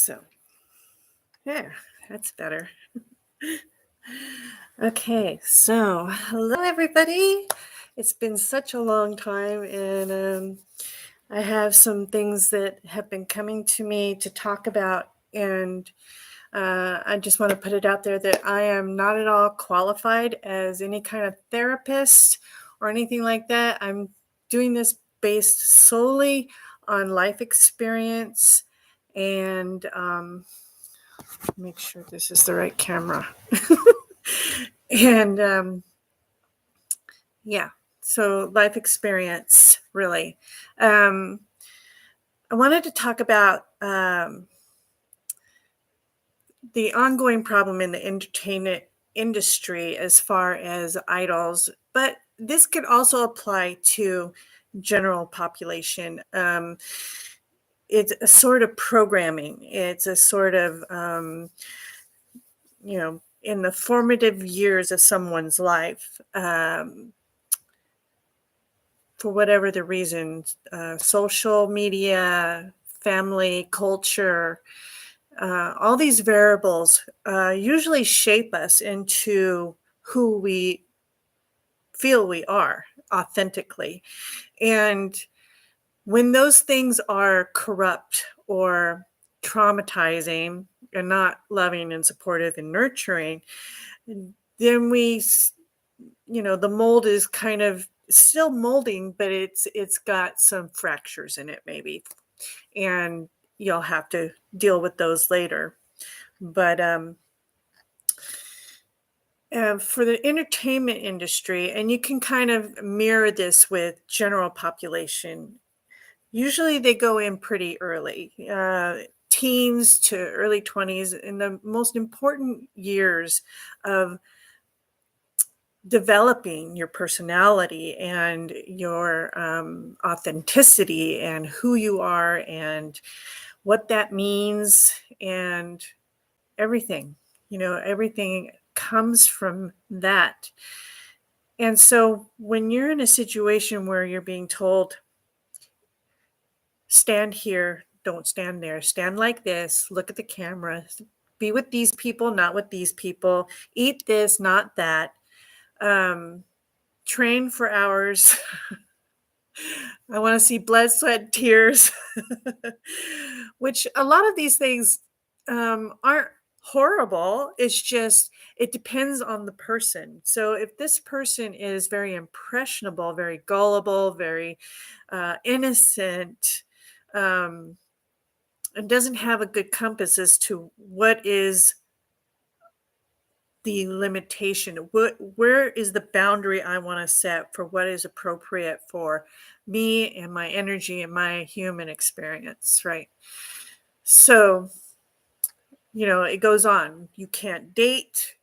So, yeah, that's better. Okay, so hello everybody. It's been such a long time, and I have some things that have been coming to me to talk about, and I just want to put it out there that I am not at all qualified as any kind of therapist or anything like that. I'm doing this based solely on life experience and make sure this is the right camera. And yeah, so life experience, really. I wanted to talk about the ongoing problem in the entertainment industry as far as idols, but this could also apply to general population. It's a sort of programming. It's a sort of in the formative years of someone's life, for whatever the reasons, social media, family, culture, all these variables usually shape us into who we feel we are authentically. And when those things are corrupt or traumatizing and not loving and supportive and nurturing, then the mold is kind of still molding, but it's got some fractures in it maybe, and you'll have to deal with those later. But for the entertainment industry, and you can kind of mirror this with general population, usually they go in pretty early, teens to early 20s, in the most important years of developing your personality and your authenticity and who you are and what that means, and everything everything comes from that. And so when you're in a situation where you're being told, stand here, don't stand there, stand like this, look at the camera, be with these people, not with these people, eat this, not that, train for hours. I want to see blood, sweat, tears, which a lot of these things aren't horrible. It's just, it depends on the person. So if this person is very impressionable, very gullible, very innocent, and doesn't have a good compass as to what is the limitation, where is the boundary I want to set for what is appropriate for me and my energy and my human experience, right? So, it goes on. You can't date,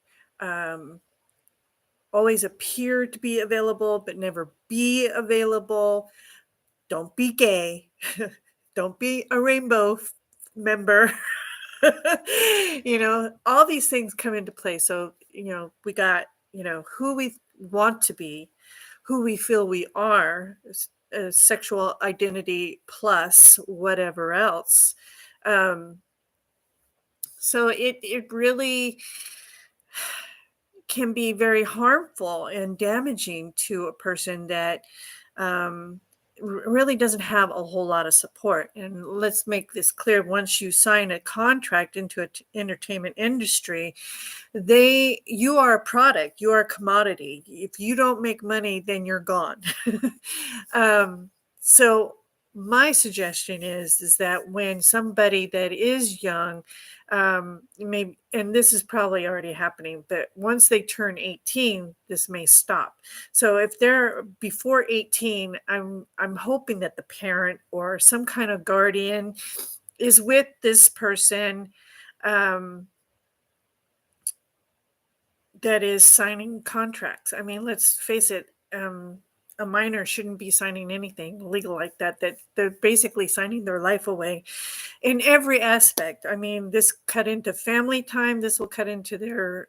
always appear to be available, but never be available. Don't be gay. Don't be a rainbow member. All these things come into play. So, we got, who we want to be, who we feel we are, sexual identity plus whatever else. So it really can be very harmful and damaging to a person that really doesn't have a whole lot of support. And let's make this clear: once you sign a contract into an entertainment industry, you are a product, you are a commodity. If you don't make money, then you're gone. So my suggestion is that when somebody that is young, maybe, and this is probably already happening, but once they turn 18, this may stop. So if they're before 18, I'm hoping that the parent or some kind of guardian is with this person that is signing contracts. I mean, let's face it, a minor shouldn't be signing anything legal like that they're basically signing their life away in every aspect. I mean, this cut into family time, this will cut into their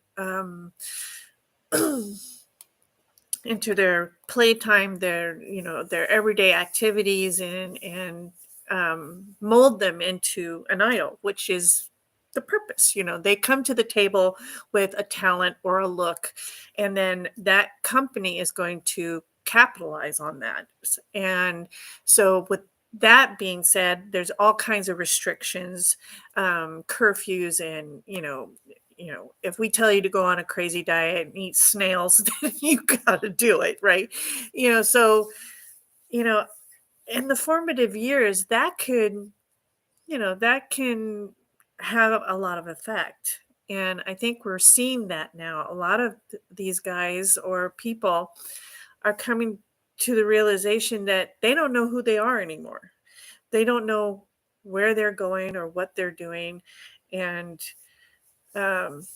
into their playtime, their everyday activities, and mold them into an idol, which is the purpose. They come to the table with a talent or a look, and then that company is going to capitalize on that. And so with that being said, there's all kinds of restrictions, curfews, and if we tell you to go on a crazy diet and eat snails, then you got to do it, right? So in the formative years, that can have a lot of effect. And I think we're seeing that now. A lot of these guys or people are coming to the realization that they don't know who they are anymore. They don't know where they're going or what they're doing. And, um,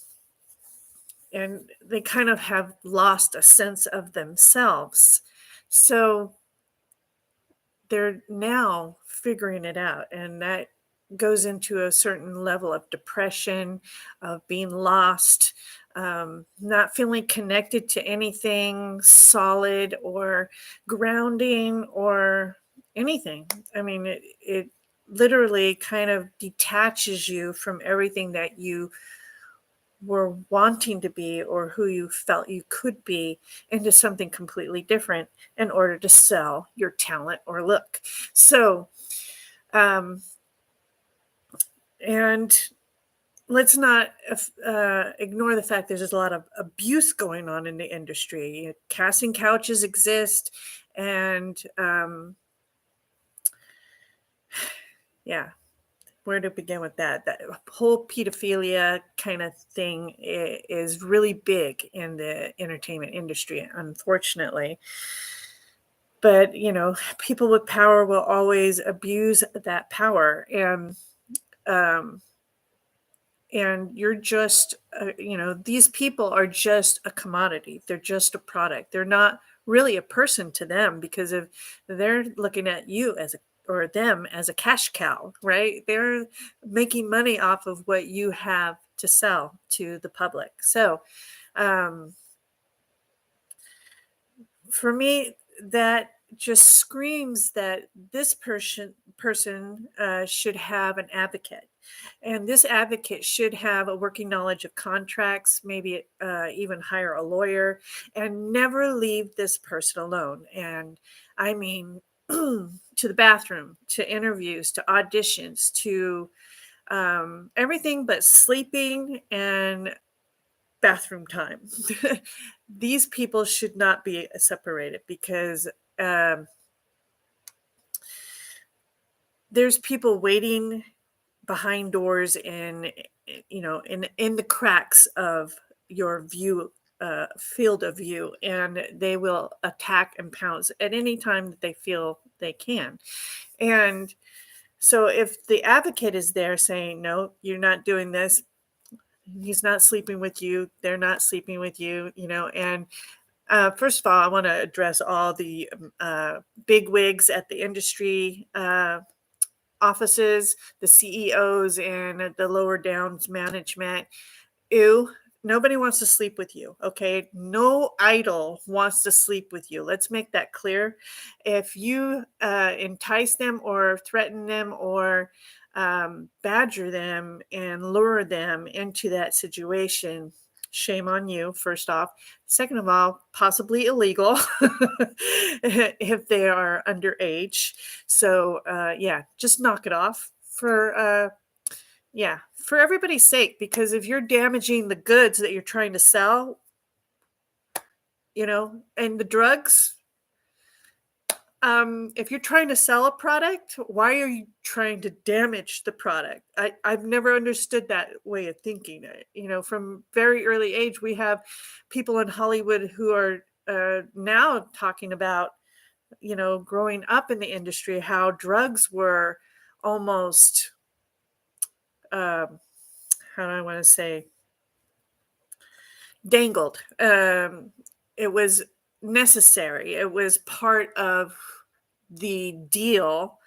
and they kind of have lost a sense of themselves. So they're now figuring it out, and that goes into a certain level of depression, of being lost, not feeling connected to anything solid or grounding or anything. I mean, it literally kind of detaches you from everything that you were wanting to be or who you felt you could be into something completely different in order to sell your talent or look. So, and let's not ignore the fact there's a lot of abuse going on in the industry. Casting couches exist, and yeah, where to begin with that? That whole pedophilia kind of thing is really big in the entertainment industry, unfortunately. But, people with power will always abuse that power. Um, and you're just, these people are just a commodity. They're just a product. They're not really a person to them, because if they're looking at you or them as a cash cow, right? They're making money off of what you have to sell to the public. So, for me, that just screams that this person should have an advocate, and this advocate should have a working knowledge of contracts, maybe even hire a lawyer, and never leave this person alone. And I mean, to the bathroom, to interviews, to auditions, to everything but sleeping and bathroom time. These people should not be separated, because um, there's people waiting behind doors in in the cracks of your view, field of view, and they will attack and pounce at any time that they feel they can. And so if the advocate is there saying, no, you're not doing this, he's not sleeping with you, they're not sleeping with you, and first of all, I want to address all the big wigs at the industry offices, the CEOs, and the lower downs management. Ew, nobody wants to sleep with you, okay? No idol wants to sleep with you. Let's make that clear. If you entice them or threaten them or badger them and lure them into that situation, shame on you, first off. Second of all, possibly illegal if they are underage. So, yeah, just knock it off for everybody's sake, because if you're damaging the goods that you're trying to sell, and the drugs, if you're trying to sell a product, why are you trying to damage the product? I've never understood that way of thinking. From very early age, we have people in Hollywood who are now talking about, growing up in the industry, how drugs were almost, how do I want to say, dangled. It was necessary. It was part of the deal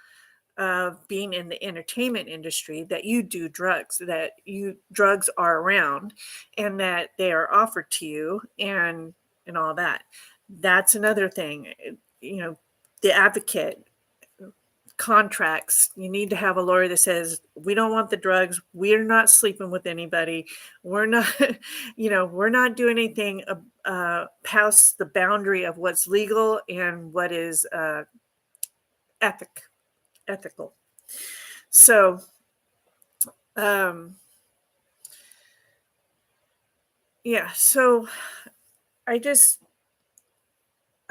of being in the entertainment industry, that you do drugs, that drugs are around, and that they are offered to you, and all that. That's another thing. The advocate, contracts. You need to have a lawyer that says, we don't want the drugs. We're not sleeping with anybody. We're not, we're not doing anything past the boundary of what's legal and what is ethical. So, so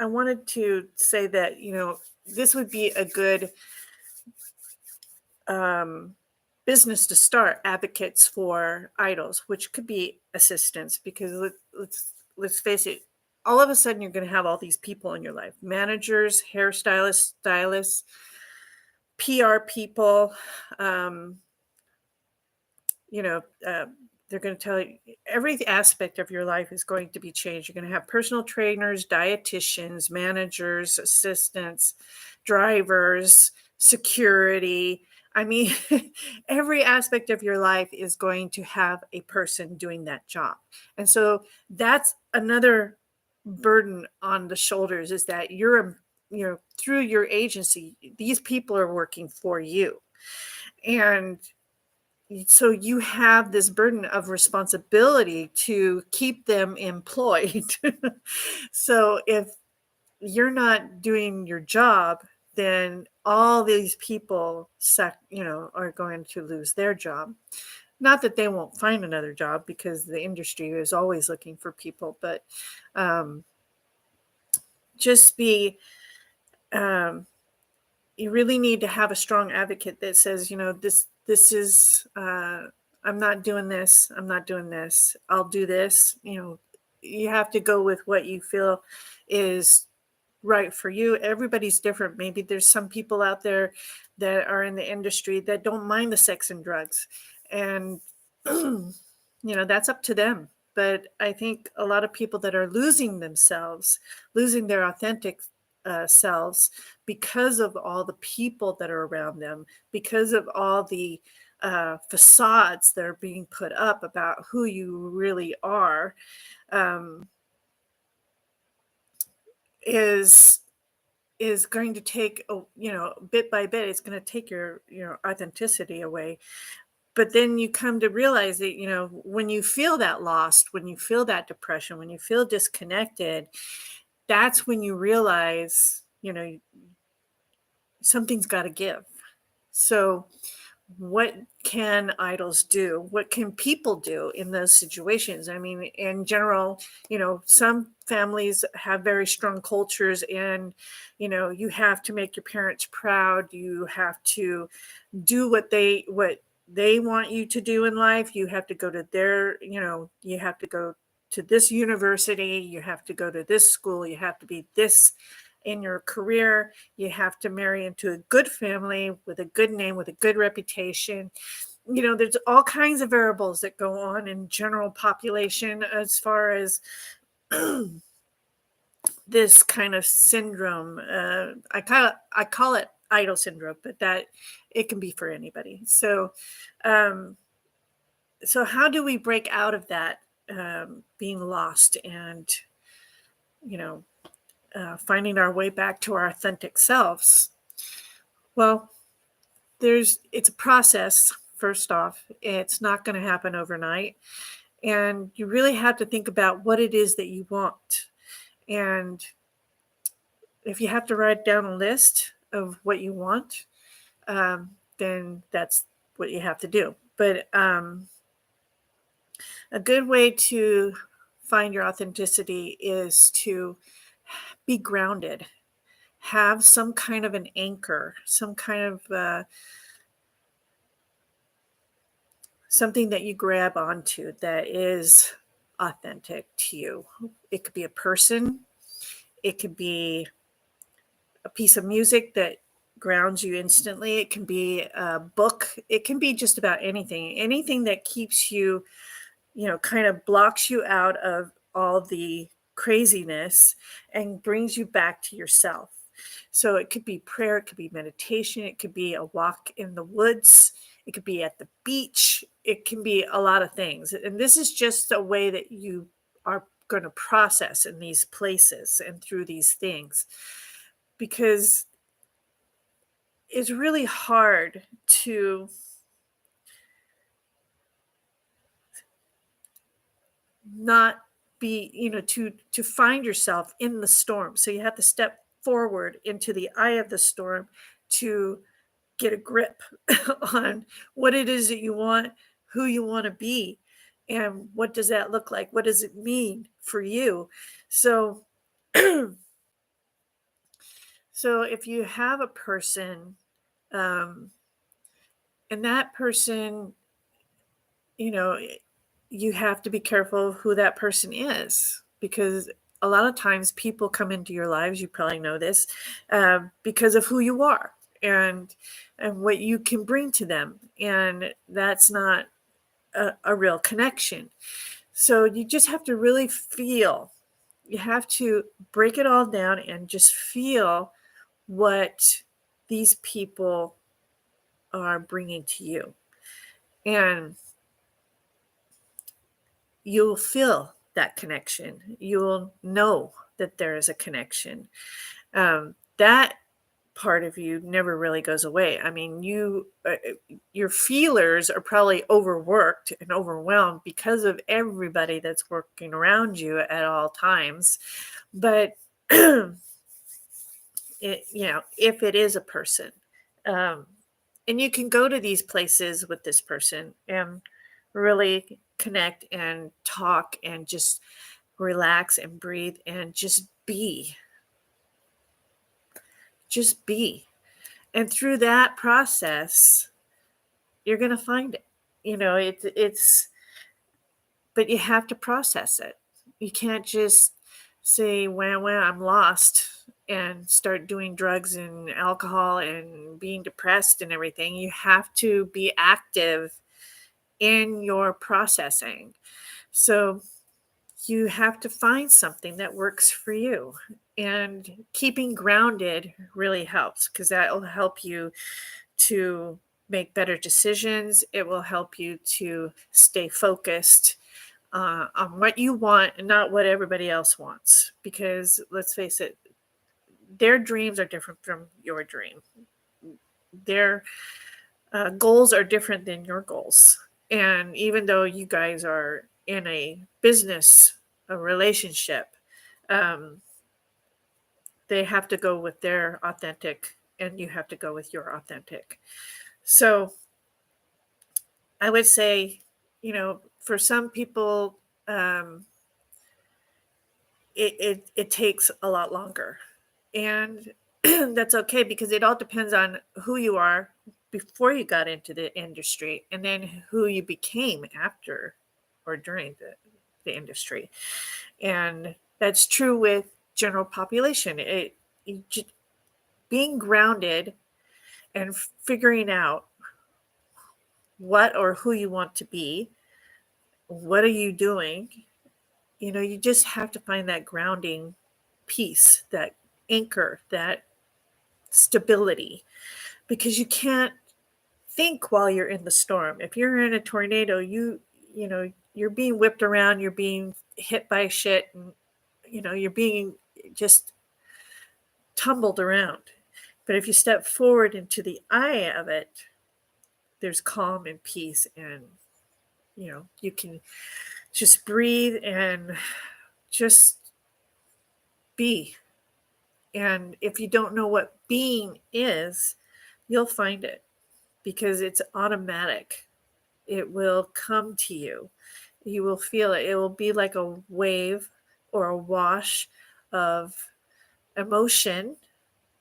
I wanted to say that, this would be a good business to start, advocates for idols, which could be assistants, because let's face it, all of a sudden you're going to have all these people in your life: managers, hairstylists, stylists, PR people. They're going to tell you every aspect of your life is going to be changed. You're going to have personal trainers, dietitians, managers, assistants, drivers, security. I mean, every aspect of your life is going to have a person doing that job. And so that's another burden on the shoulders, is that through your agency, these people are working for you. And so you have this burden of responsibility to keep them employed. So if you're not doing your job, then all these people are going to lose their job. Not that they won't find another job, because the industry is always looking for people, but you really need to have a strong advocate that says, this is, I'm not doing this. I'm not doing this. I'll do this. You have to go with what you feel is right for you. Everybody's different. Maybe there's some people out there that are in the industry that don't mind the sex and drugs, and that's up to them. But I think a lot of people that are losing their authentic selves, because of all the people that are around them, because of all the facades that are being put up about who you really are, is going to take, bit by bit, it's going to take your authenticity away. But then you come to realize that, when you feel that lost, when you feel that depression, when you feel disconnected, that's when you realize, something's got to give. So what can idols do? What can people do in those situations? I mean, in general, some families have very strong cultures, and, you have to make your parents proud. You have to do what they want you to do in life. You have to go to you have to go to this university. You have to go to this school. You have to be this in your career. You have to marry into a good family with a good name, with a good reputation. There's all kinds of variables that go on in general population as far as this kind of syndrome. I call it idol syndrome, but that it can be for anybody. So how do we break out of that being lost and finding our way back to our authentic selves? Well, it's a process. First off, it's not going to happen overnight, and you really have to think about what it is that you want. And if you have to write down a list of what you want, then that's what you have to do. But a good way to find your authenticity is to be grounded, have some kind of an anchor, some kind of something that you grab onto that is authentic to you. It could be a person. It could be a piece of music that grounds you instantly. It can be a book. It can be just about anything that keeps you, kind of blocks you out of all the craziness and brings you back to yourself. So it could be prayer, it could be meditation, it could be a walk in the woods, it could be at the beach, it can be a lot of things. And this is just a way that you are going to process in these places and through these things. Because it's really hard to not be, to find yourself in the storm. So you have to step forward into the eye of the storm to get a grip on what it is that you want, who you want to be, and what does that look like? What does it mean for you? So, so if you have a person, um, and that person, you know, you have to be careful who that person is, because a lot of times people come into your lives, you probably know this, because of who you are and what you can bring to them, and that's not a real connection. So you just have to really feel. You have to break it all down and just feel what these people are bringing to you, and you'll feel that connection. You'll know that there is a connection. That part of you never really goes away. I mean, your feelers are probably overworked and overwhelmed because of everybody that's working around you at all times. But if it is a person, um, and you can go to these places with this person and really connect and talk and just relax and breathe and just be. And through that process, you're going to find it. It's but you have to process it. You can't just say, well, I'm lost, and start doing drugs and alcohol and being depressed and everything. You have to be active in your processing. So you have to find something that works for you. And keeping grounded really helps, because that will help you to make better decisions. It will help you to stay focused on what you want and not what everybody else wants. Because let's face it, their dreams are different from your dream. Their goals are different than your goals. And even though you guys are in a business, a relationship, um, they have to go with their authentic, and you have to go with your authentic. So I would say, for some people, it takes a lot longer. And that's okay, because it all depends on who you are before you got into the industry, and then who you became after or during the industry. And that's true with general population. Being grounded and figuring out what or who you want to be, what are you doing, you just have to find that grounding piece, that anchor, that stability, because you can't think while you're in the storm. If you're in a tornado, you're being whipped around, you're being hit by shit, and you're being just tumbled around. But if you step forward into the eye of it, there's calm and peace, and you can just breathe and just be. And if you don't know what being is, you'll find it, because it's automatic. It will come to you. You will feel it. It will be like a wave or a wash of emotion.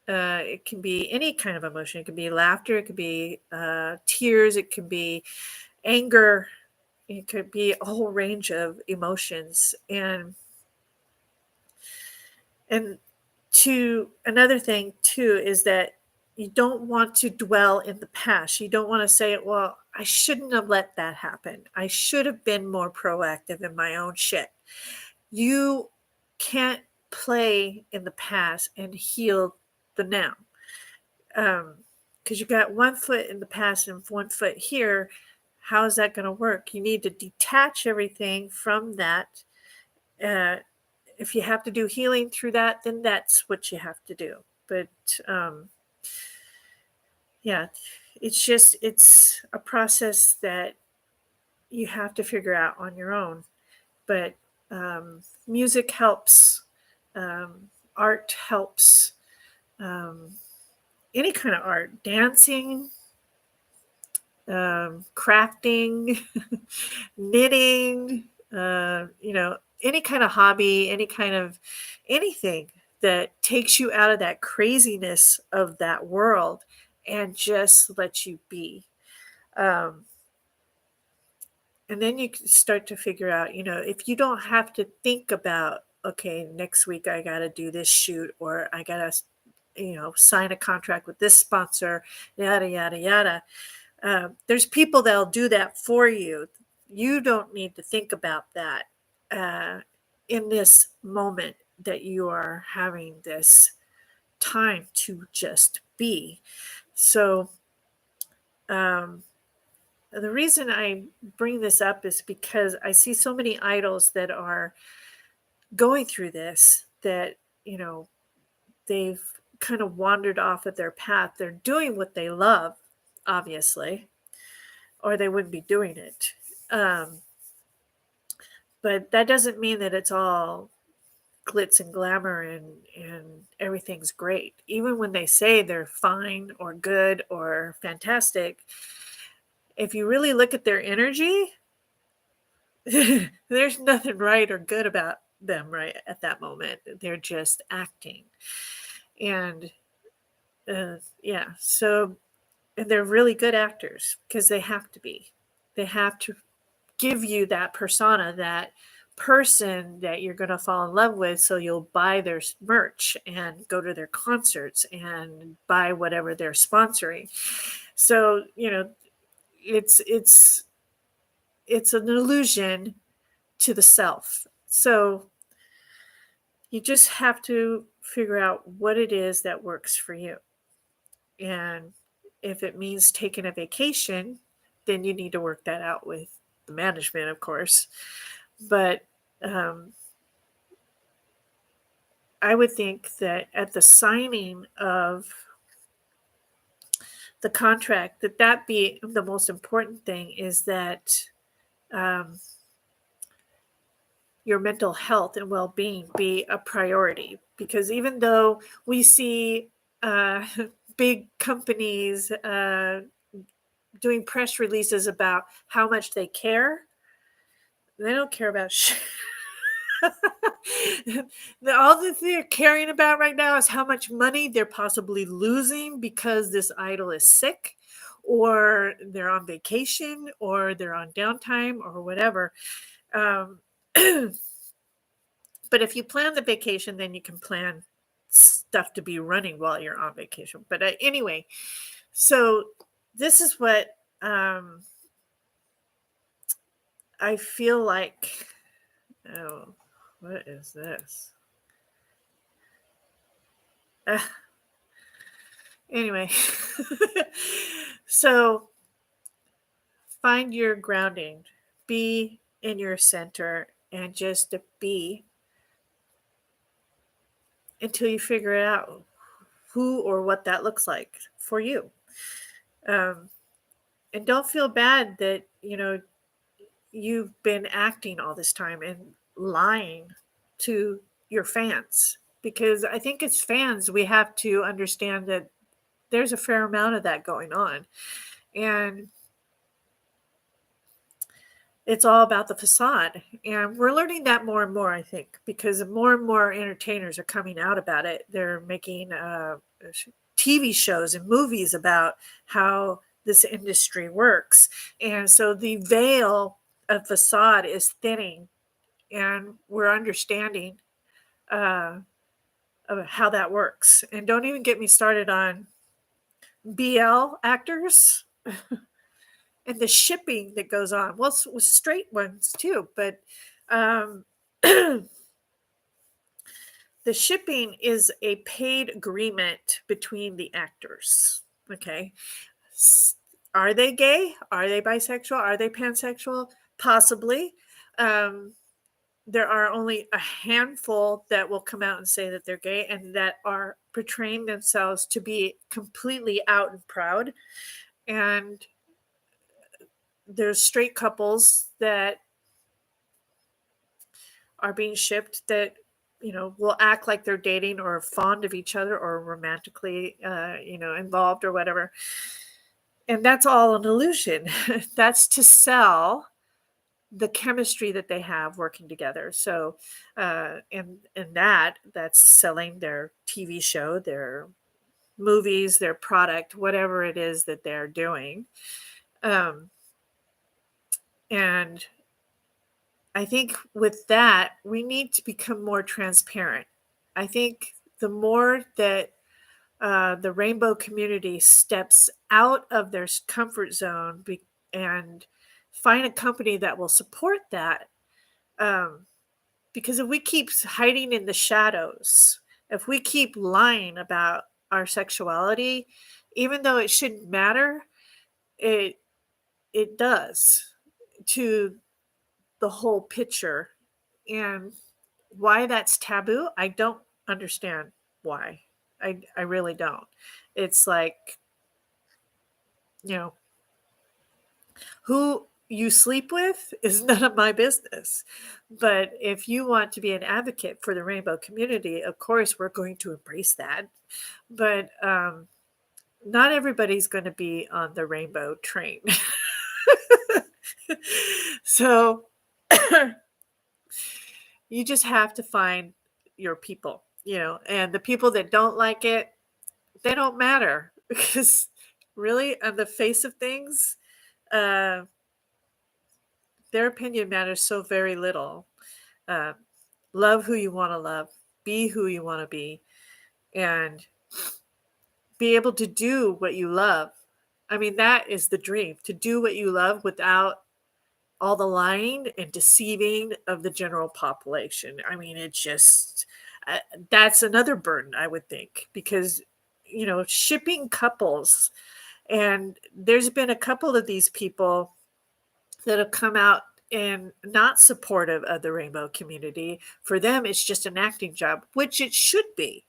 It can be any kind of emotion. It could be laughter. It could be tears. It could be anger. It could be a whole range of emotions. And to another thing too is that you don't want to dwell in the past. You don't want to say, well, I shouldn't have let that happen. I should have been more proactive in my own shit. You can't play in the past and heal the now. Because you got one foot in the past and one foot here. How is that going to work? You need to detach everything from that. If you have to do healing through that, then that's what you have to do. But Yeah, it's a process that you have to figure out on your own. But music helps, art helps, um, any kind of art, dancing, crafting, knitting, any kind of hobby, any kind of anything that takes you out of that craziness of that world and just lets you be. Um, and then you can start to figure out, if you don't have to think about, okay, next week I got to do this shoot, or I got to, sign a contract with this sponsor, yada, yada, yada. There's people that'll do that for you. You don't need to think about that uh, in this moment that you are having this time to just be. So, um, the reason I bring this up is because I see so many idols that are going through this, that, they've kind of wandered off of their path. They're doing what they love, obviously, or they wouldn't be doing it. Um, but that doesn't mean that it's all glitz and glamour and everything's great. Even when they say they're fine or good or fantastic, if you really look at their energy, there's nothing right or good about them right at that moment. They're just acting. And yeah, so, and they're really good actors because they have to be. They have to give you that persona, that person that you're going to fall in love with, so you'll buy their merch and go to their concerts and buy whatever they're sponsoring. So, it's an illusion to the self. So you just have to figure out what it is that works for you. And if it means taking a vacation, then you need to work that out with the management, of course. But um, I would think that at the signing of the contract, that be the most important thing, is that um, your mental health and well-being be a priority. Because even though we see uh, big companies doing press releases about how much they care, they don't care about shit. All that they're caring about right now is how much money they're possibly losing because this idol is sick, or they're on vacation, or they're on downtime, or whatever. Um, but if you plan the vacation, then you can plan stuff to be running while you're on vacation. But anyway, so this is what I feel like. Oh, what is this? Anyway, so find your grounding, be in your center, and just be until you figure it out who or what that looks like for you. Um, and don't feel bad that, you've been acting all this time and lying to your fans, because I think as fans, we have to understand that there's a fair amount of that going on. And it's all about the facade. And we're learning that more and more, I think, because more and more entertainers are coming out about it. They're making TV shows and movies about how this industry works. And so the veil of facade is thinning, and we're understanding uh, of how that works. And don't even get me started on BL actors and the shipping that goes on. Well, with straight ones too, but um, the shipping is a paid agreement between the actors. Okay. Are they gay? Are they bisexual? Are they pansexual? Possibly. Um, there are only a handful that will come out and say that they're gay and that are portraying themselves to be completely out and proud. And there's straight couples that are being shipped that, will act like they're dating or fond of each other or romantically, involved or whatever. And that's all an illusion. That's to sell the chemistry that they have working together. So, and that's selling their TV show, their movies, their product, whatever it is that they're doing. And I think with that, we need to become more transparent. I think the more that the rainbow community steps out of their comfort zone and find a company that will support that, because if we keep hiding in the shadows, if we keep lying about our sexuality, even though it shouldn't matter, it does to the whole picture. And why that's taboo, I don't understand why. I really don't. It's like, who you sleep with is none of my business. But if you want to be an advocate for the rainbow community, of course, we're going to embrace that. But not everybody's going to be on the rainbow train. So you just have to find your people, and the people that don't like it, they don't matter, because really, on the face of things, their opinion matters so very little. Love who you want to love, be who you want to be, and be able to do what you love. I mean, that is the dream, to do what you love without all the lying and deceiving of the general population. I mean, it just, that's another burden, I would think, because, shipping couples, and there's been a couple of these people that have come out and not supportive of the rainbow community. For them, it's just an acting job, which it should be.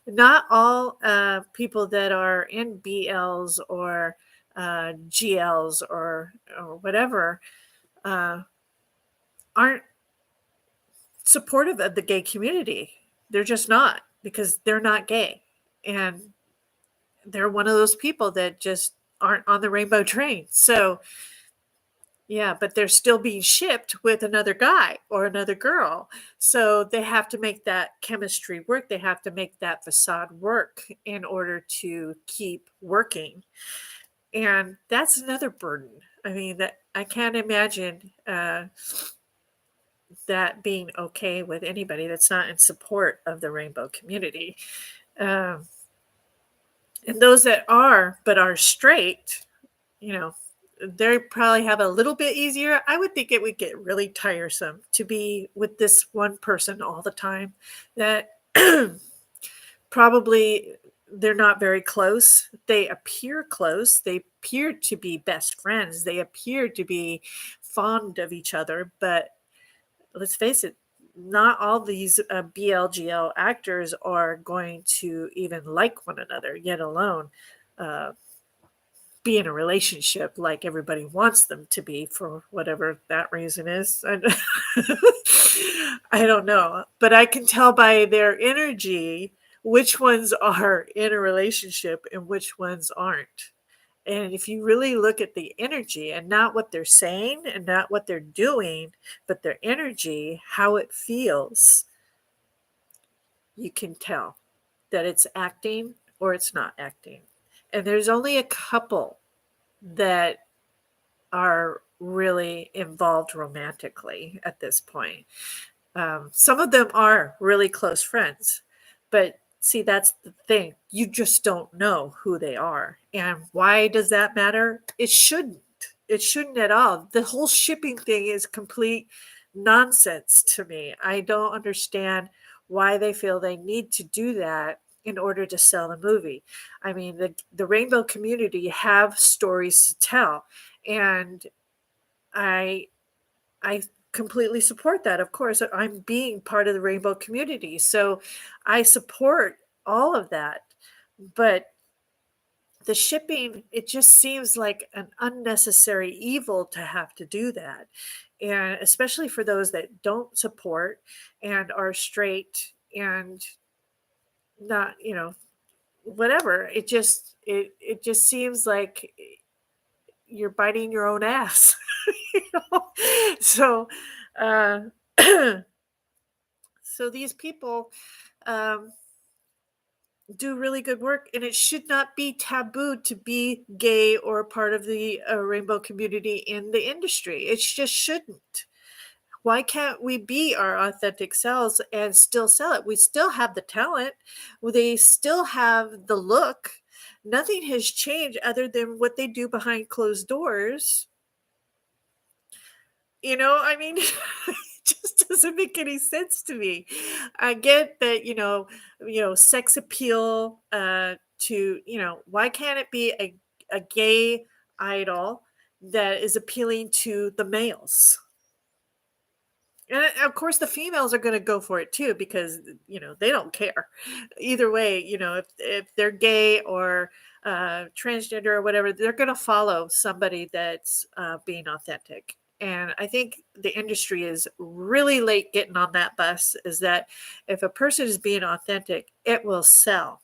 Not all people that are in BLs or GLs or whatever aren't supportive of the gay community. They're just not, because they're not gay. And they're one of those people that just aren't on the rainbow train. So, yeah, but they're still being shipped with another guy or another girl. So they have to make that chemistry work. They have to make that facade work in order to keep working. And that's another burden. I mean, that I can't imagine that being okay with anybody that's not in support of the rainbow community. And those that are, but are straight, they probably have a little bit easier. I would think it would get really tiresome to be with this one person all the time that probably they're not very close. They appear close. They appear to be best friends. They appear to be fond of each other. But let's face it, not all these BLGL actors are going to even like one another, yet alone be in a relationship like everybody wants them to be, for whatever that reason is. I don't know, but I can tell by their energy which ones are in a relationship and which ones aren't. And if you really look at the energy and not what they're saying and not what they're doing, but their energy, how it feels, you can tell that it's acting or it's not acting. And there's only a couple that are really involved romantically at this point. Some of them are really close friends, but see, that's the thing. You just don't know who they are. And why does that matter? It shouldn't. It shouldn't at all. The whole shipping thing is complete nonsense to me. I don't understand why they feel they need to do that in order to sell the movie. I mean, the rainbow community have stories to tell. And I completely support that. Of course, I'm being part of the rainbow community, so I support all of that. But the shipping, it just seems like an unnecessary evil to have to do that. And especially for those that don't support and are straight and not, whatever. It just seems like you're biting your own ass. you know? So uh so these people um do really good work, and it should not be taboo to be gay or part of the rainbow community in the industry. It just shouldn't. Why can't we be our authentic selves and still sell it? We still have the talent. They still have the look. Nothing has changed other than what they do behind closed doors. I mean, it just doesn't make any sense to me. I get that, sex appeal to, why can't it be a gay idol that is appealing to the males? And of course, the females are going to go for it too because they don't care. Either way, if they're gay or transgender or whatever, they're going to follow somebody that's being authentic. And I think the industry is really late getting on that bus. Is that if a person is being authentic, it will sell.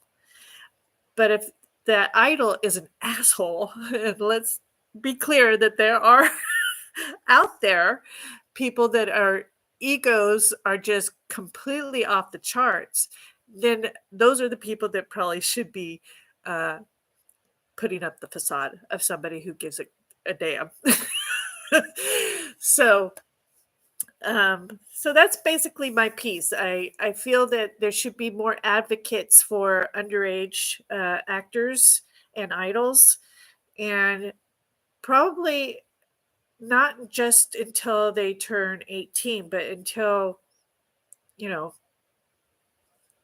But if that idol is an asshole, and let's be clear that there are out there people that are egos are just completely off the charts, then those are the people that probably should be uh, putting up the facade of somebody who gives a damn. so so that's basically my piece. I feel that there should be more advocates for underage actors and idols, and probably not just until they turn 18, but until, you know,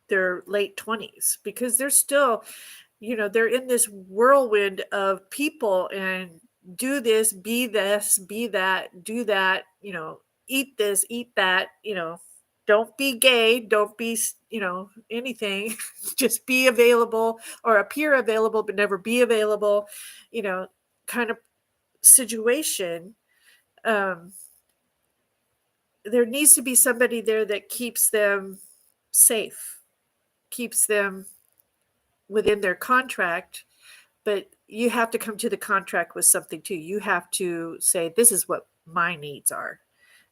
their late 20s, because they're still, they're in this whirlwind of people and do this, be that, do that, eat this, eat that, don't be gay, don't be, anything, just be available or appear available, but never be available, you know, kind of situation. Um, there needs to be somebody there that keeps them safe, keeps them within their contract, but you have to come to the contract with something too. You have to say, this is what my needs are.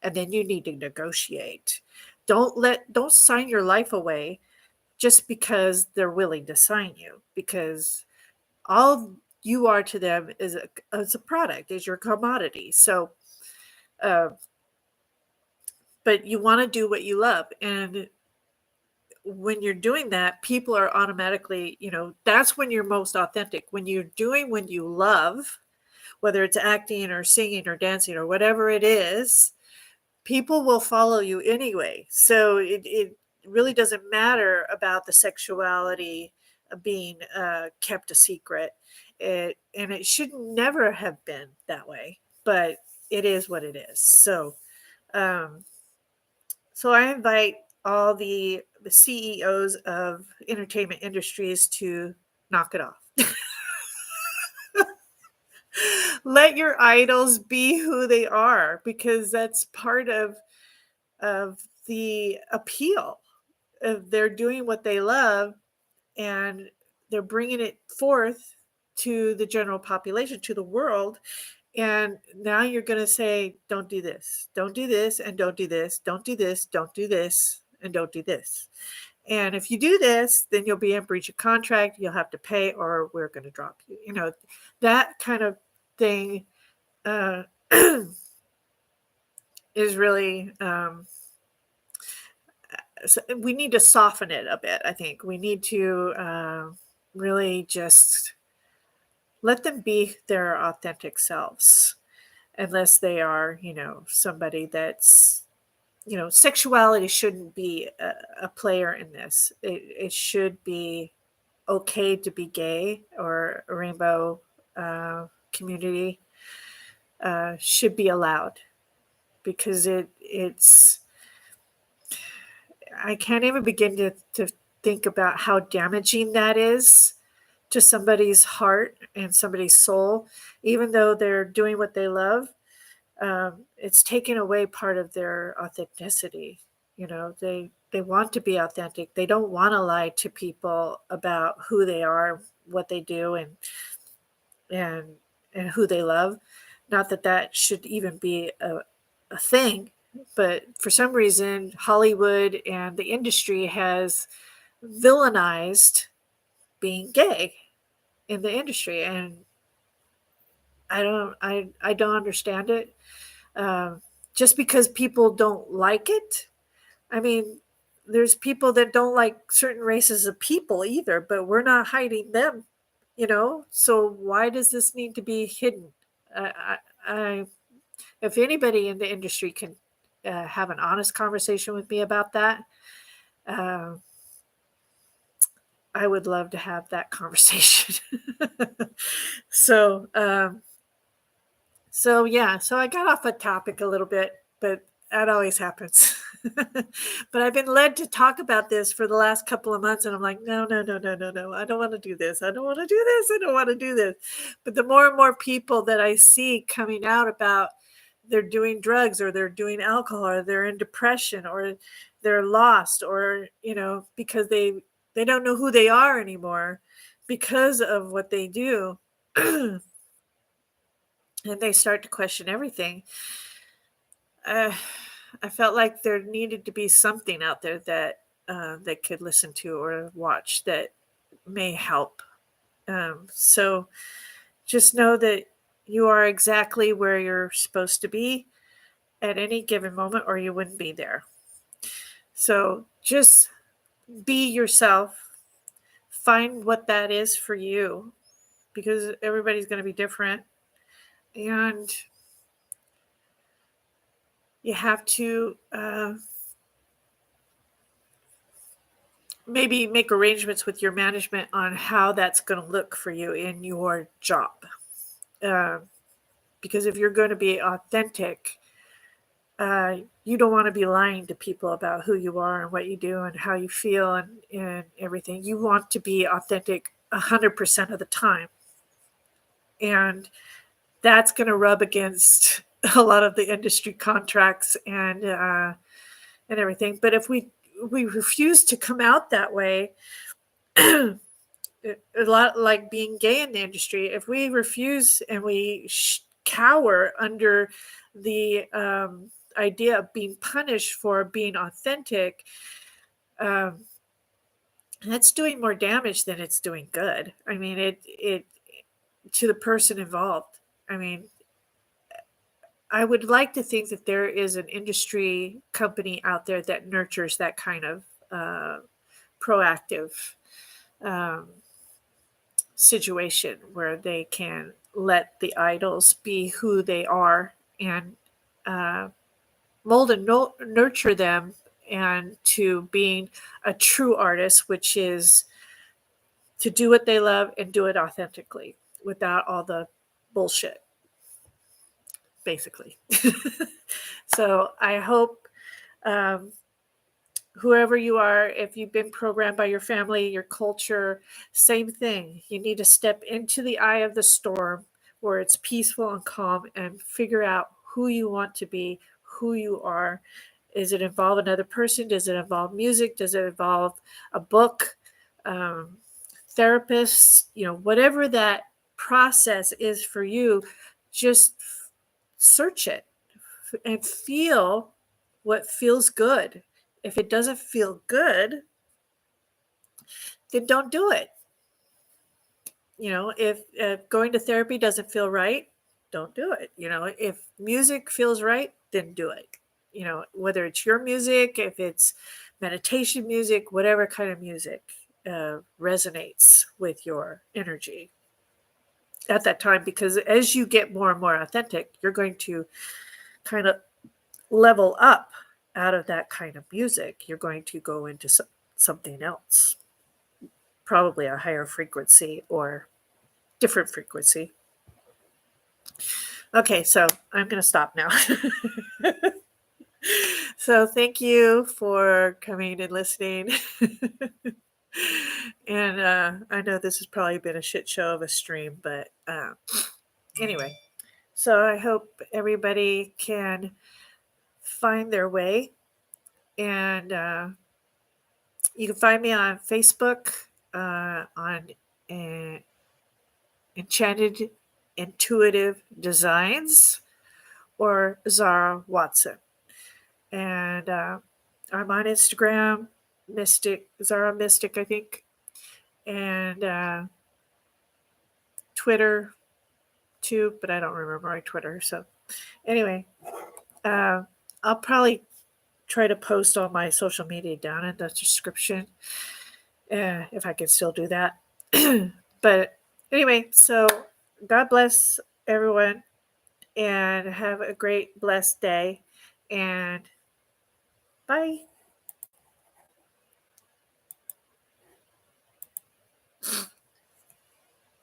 And then you need to negotiate. Don't sign your life away just because they're willing to sign you, because all you are to them is a product, is your commodity. So, uh, but you want to do what you love. And when you're doing that, people are automatically, that's when you're most authentic. When you're doing what you love, whether it's acting or singing or dancing or whatever it is, people will follow you anyway. So it really doesn't matter about the sexuality being kept a secret. And it should never have been that way, but it is what it is. Um, so I invite all the CEOs of entertainment industries to knock it off. Let your idols be who they are, because that's part of the appeal. Of they're doing what they love, and they're bringing it forth to the general population, to the world. And now you're going to say, don't do this, don't do this, and don't do this, don't do this, don't do this, and don't do this. And if you do this, then you'll be in breach of contract. You'll have to pay, or we're going to drop you. That kind of thing uh, is really, so we need to soften it a bit. I think we need to really just let them be their authentic selves, unless they are, somebody that's, sexuality shouldn't be a player in this. It should be okay to be gay, or a rainbow community should be allowed. because it's I can't even begin to think about how damaging that is to somebody's heart and somebody's soul, even though they're doing what they love. It's taken away part of their authenticity. They want to be authentic. They don't want to lie to people about who they are, what they do, and and who they love. Not that that should even be a thing, but for some reason, Hollywood and the industry has villainized being gay in the industry, and I don't understand it. Um, just because people don't like it, I mean, there's people that don't like certain races of people either, but we're not hiding them, So why does this need to be hidden? I if anybody in the industry can have an honest conversation with me about that, uh, I would love to have that conversation. so, um, so yeah, so I got off a topic a little bit, but that always happens. But I've been led to talk about this for the last couple of months, and I'm like, no, no, no, no, no, no. I don't want to do this. I don't want to do this. I don't want to do this. But the more and more people that I see coming out about they're doing drugs or they're doing alcohol or they're in depression or they're lost or, because they don't know who they are anymore because of what they do. And they start to question everything. I felt like there needed to be something out there that they could listen to or watch that may help. So just know that you are exactly where you're supposed to be at any given moment, or you wouldn't be there. So just be yourself. Find what that is for you, because everybody's going to be different. And you have to maybe make arrangements with your management on how that's going to look for you in your job. Because if you're going to be authentic, you don't want to be lying to people about who you are and what you do and how you feel and everything. You want to be authentic 100% of the time. And that's going to rub against a lot of the industry contracts and everything. But if we refuse to come out that way, a lot like being gay in the industry, if we refuse and we cower under the idea of being punished for being authentic, that's doing more damage than it's doing good. I mean, it to the person involved. I mean, I would like to think that there is an industry company out there that nurtures that kind of proactive um, situation where they can let the idols be who they are and mold and nurture them and to being a true artist, which is to do what they love and do it authentically without all the bullshit, basically. So I hope whoever you are, if you've been programmed by your family, your culture, same thing. You need to step into the eye of the storm where it's peaceful and calm and figure out who you want to be, who you are. Does it involve another person? Does it involve music? Does it involve a book? Therapists? Whatever that process is for you, just search it and feel what feels good. If it doesn't feel good, then don't do it. If going to therapy doesn't feel right, don't do it. If music feels right, then do it. Whether it's your music, if it's meditation music, whatever kind of music resonates with your energy at that time, because as you get more and more authentic, you're going to kind of level up out of that kind of music. You're going to go into something else, probably a higher frequency or different frequency. Okay, so I'm going to stop now. So thank you for coming and listening. And I know this has probably been a shit show of a stream, but anyway, so I hope everybody can find their way. And you can find me on Facebook on Enchanted Intuitive Designs or Zara Watson. And I'm on Instagram, Zara Mystic, I think, and Twitter too, but I don't remember my Twitter. So anyway, I'll probably try to post all my social media down in the description if I can still do that. But anyway, so God bless everyone and have a great, blessed day. And bye.